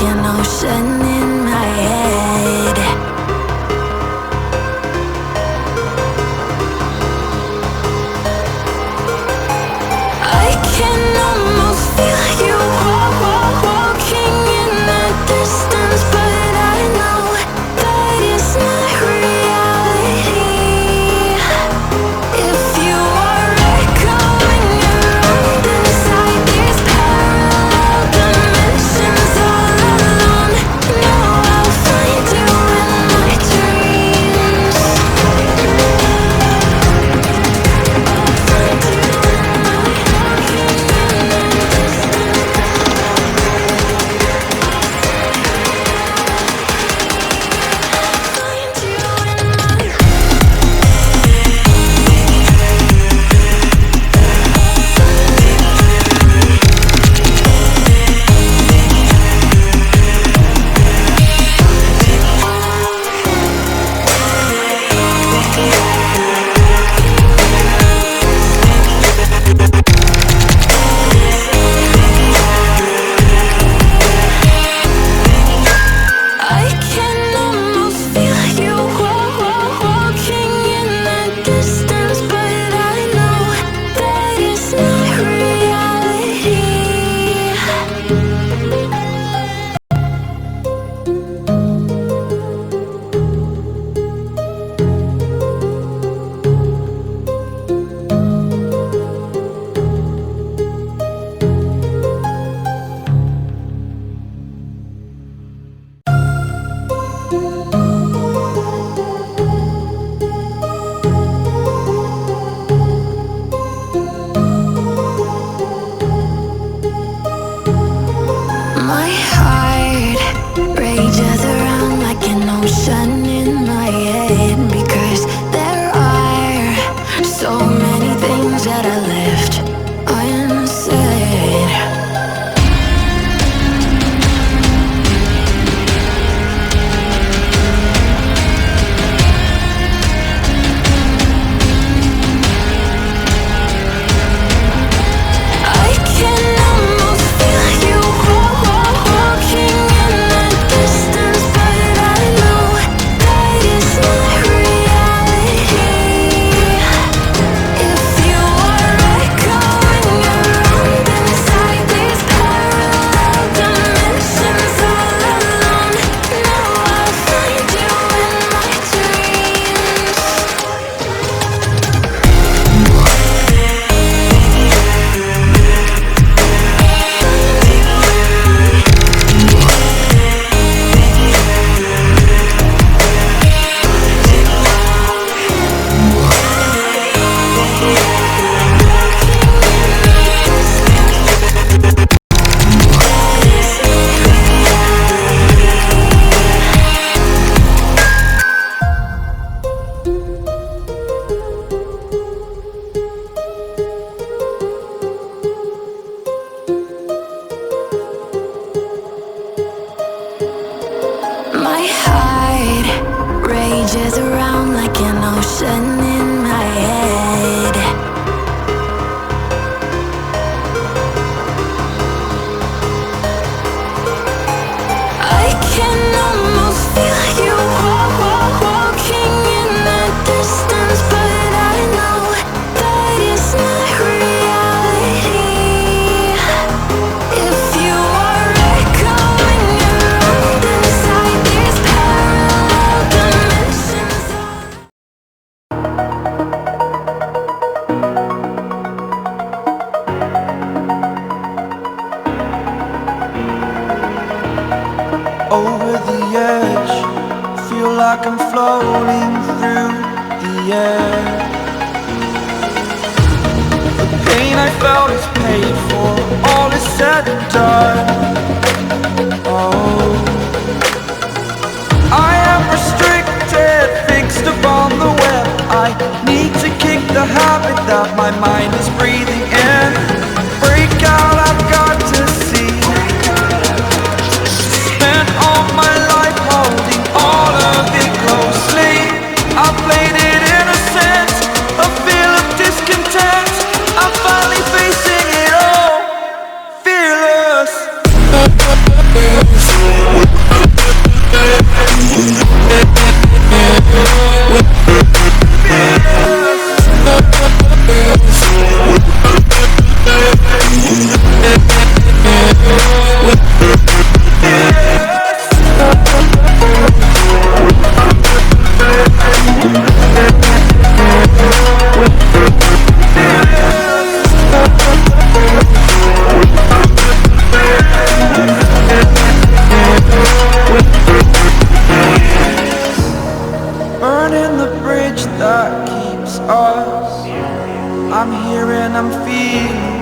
an ocean in my head. I can almost feel you walking in the distance, but I know that it's not reality. If you are echoing around inside these parallel dimensions all alone, know I'll find you in my dreams. I'll find you in my walking in the I can almost feel you walking in the distance, but I know that it's not reality. My heart rages around like an ocean in my head, because there are so many things that I left unsaid. I can almost feel you walking in the distance, but I know that it's not reality. If you are echoing around inside these parallel dimensions all alone, know I'll find you in my dreams. My heart rages around like an ocean in my head. I can almost feel you walking in the distance, but I know that it's not reality. If you are echoing around inside these parallel dimensions. Over the edge, feel like I'm floating through the air. The pain I felt is paid for, all is said and done. Oh, I am restricted, fixed upon the web. I need to kick the habit that my mind is breathing in. Break out, I've got to see. Spent all my life holding all of it closely. I played it innocent, a feel of discontent. I'm finally facing it all, fearless. bridge that keeps us. I'm here and I'm feeling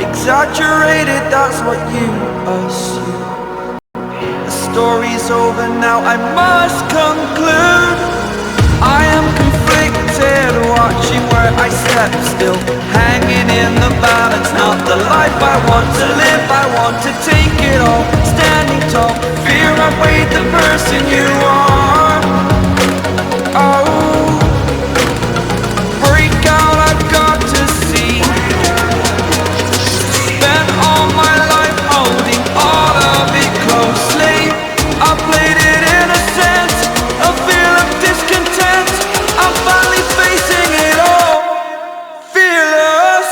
exaggerated, that's what you assume. The story's over now, I must conclude. I am conflicted, watching where I step still, hanging in the balance. Not the life I want to live, I want to take it all, standing tall. Fear I've weighed the person you are. Oh, break out, I've got to see. Spent all my life holding all of it closely. I played it in a sense, a feel of discontent. I'm finally facing it all, fearless.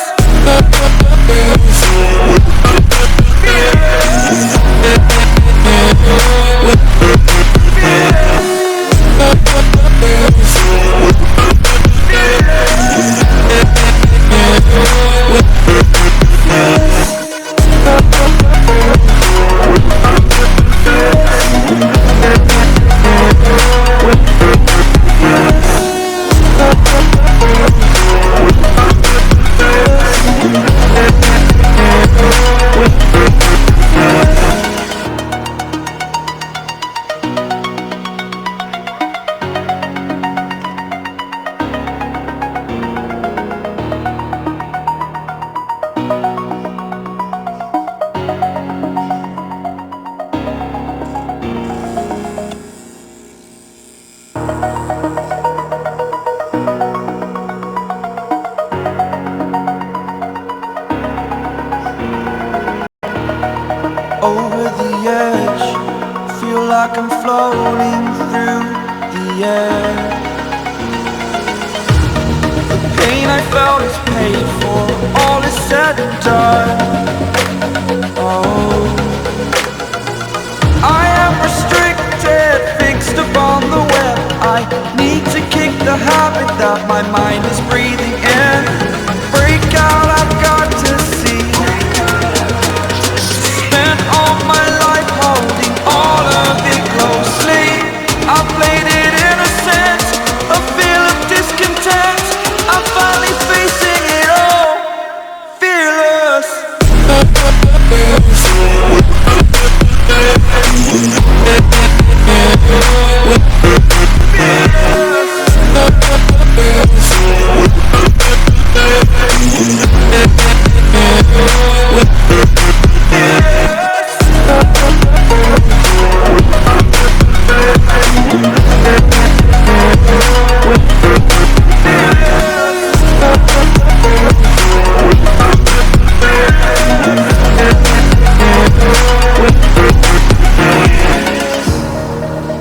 Over the edge, feel like I'm floating through the air. The pain I felt is paid for, all is said and done. Oh, I am restricted, fixed upon the web. I need to kick the habit that my mind is breathing in. Break out, I've got to see. Spent all my life holding all of it closely. I played it in a sense, a feel of discontent. I'm finally facing it all, fearless.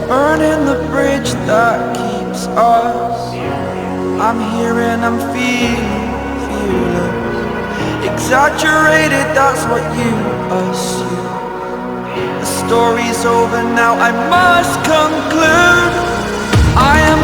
Burning the bridge that keeps us. I'm here and I'm feeling exaggerated, that's what you assume. The story's over now, I must conclude. I am